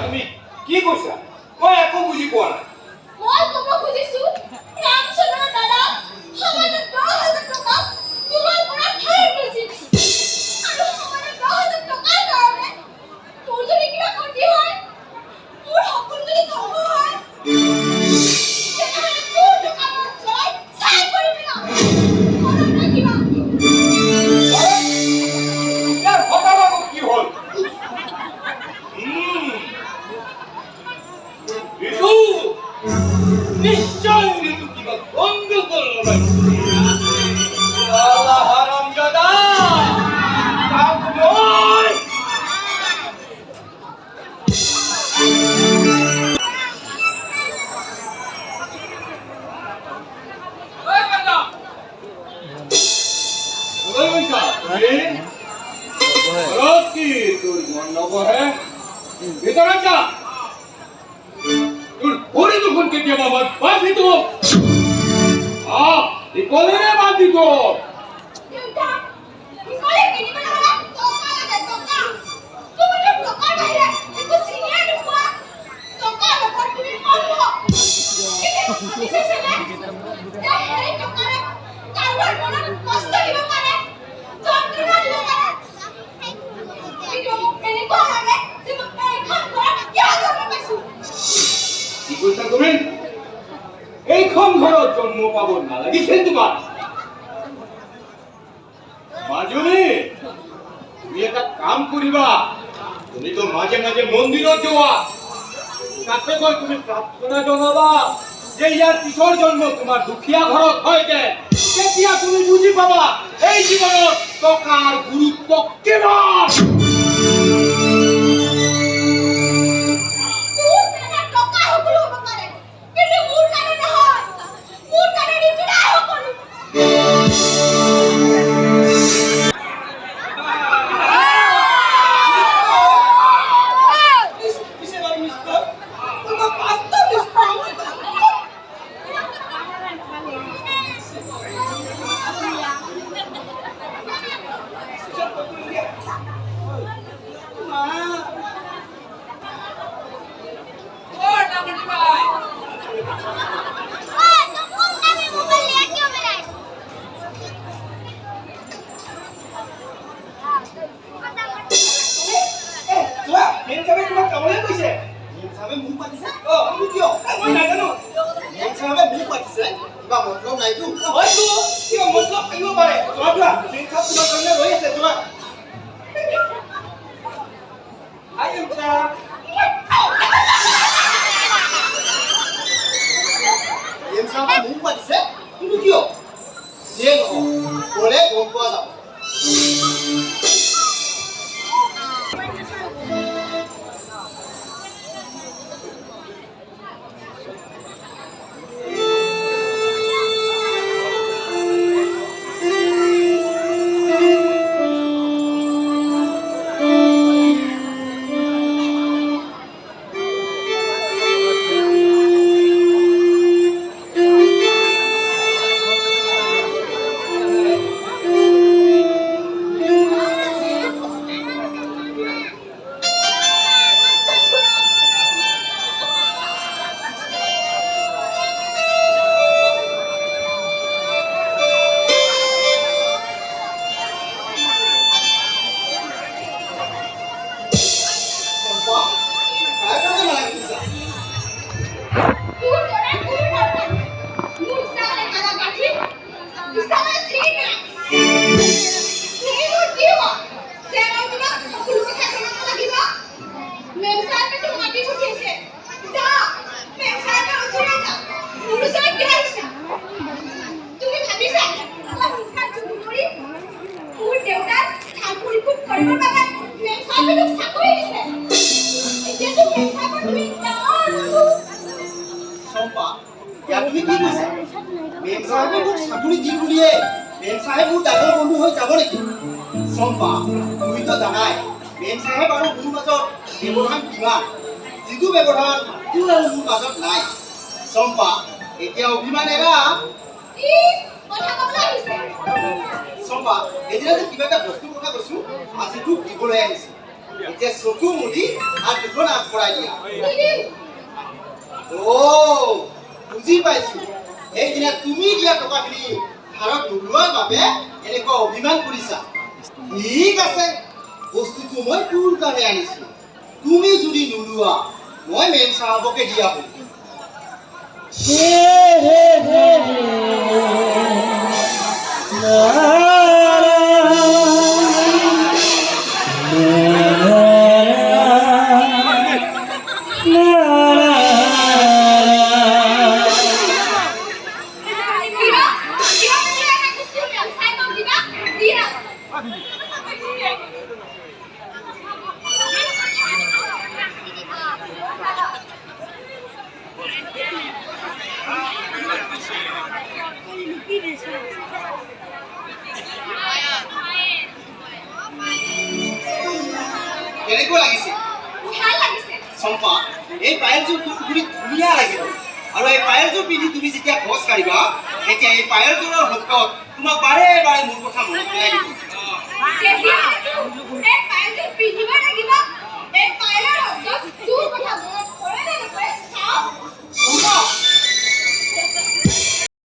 তুমি কি কৈছা মই একো বুজি পোৱা নাই মই কব খুজিছো ৰামচন্দ্ৰ দাদা সমানে 10,000 টকা তোমাৰ পৰা খাই গৈছিল আৰু সমানে 10,000 টকাৰ কাৰণে মোৰ যদি কিবা ক্ষতি হয় মোৰ সকলো যদি ধ্বংস হয় তেনেহ'লে তোৰ দোকানত জয় চাই কৰিবি না মনত ৰাখিবা ইয়াৰ ঘটনাটো কি হ'ল ঋতু নিশ্চয় ঋতু কিবা গণ্ডগোল লগাইছে আল্লাহ হারামজাদা কাম নয় ওই কাকা ওই ওইটা রোজ কি তোর গন্ডগোল है ভিতরে যা তোর পরে যখন কেটে বাবা বাঁধি তো এই কলেরে বাঁধি তো দেউতা কলে কিনিব নহলা টকা লাগে টকা তুমি টকাৰ বাহিৰে একো চিনিয়ে নোপোৱা টকাৰ ওপৰত তুমি অন্ধ বিশেষণে হেৰি টকাৰে কাৰোবাৰ মনত কষ্ট দিব পাৰে যন্ত্ৰণা দিব পাৰে কিন্তু মোক এনেকুৱা লাগে যে মোক এইখন ঘৰত কিয় জন্ম পাইছো কি কৈছা তুমি এইখন ঘৰত জন্ম পাব নালাগিছিল তোমাৰ মাজনী তুমি এটা কাম কৰিবা তুমি তো মাঝে মাঝে মন্দিৰত যোৱা তাতে গৈ তুমি প্ৰাৰ্থনা জনাবা যে ইয়াৰ পিছৰ জন্ম তোমাৰ দুখীয়া ঘৰত হয়গে তেতিয়া তুমি বুজি পাবা এই জীৱনত টকাৰ গুৰুত্ব কিমান টকা সকলো হ'ব পাৰে কিন্তু মোৰ কাৰণে নহয় মোৰ কাৰণে নিদিনা সকলো এতিয়া চকু মুদি হাত দুখন আগবঢ়াই দিয়া নিদিওঁ। বুজি পাইছো সেইদিনা তুমি দিয়া টকাখিনি ভাৰত নোলোৱাৰ বাবে এনেকুৱা অভিমান কৰিছা ঠিক আছে বস্তুটো মই তোৰ কাৰণে আনিছো তুমি যদি নোলোৱা মই মেম চাহাবকে দিয়া হ'ল কেনেকুৱা লাগিছে ভাল লাগিছে। চম্পা এই পায়েলযোৰ খুব ধুনীয়া লাগিব আৰু এই পায়েলযোৰ পিন্ধি তুমি যেতিয়া খোজ কাঢ়িবা তেতিয়া এই পায়েলযোৰৰ শব্দত তোমাক বাৰে বাৰে মোৰ কথা মনত পেলাই দিব তেতিয়াহ'লেতো এই পায়েলযোৰ পিন্ধিব লাগিব। এই পায়েলৰ শব্দত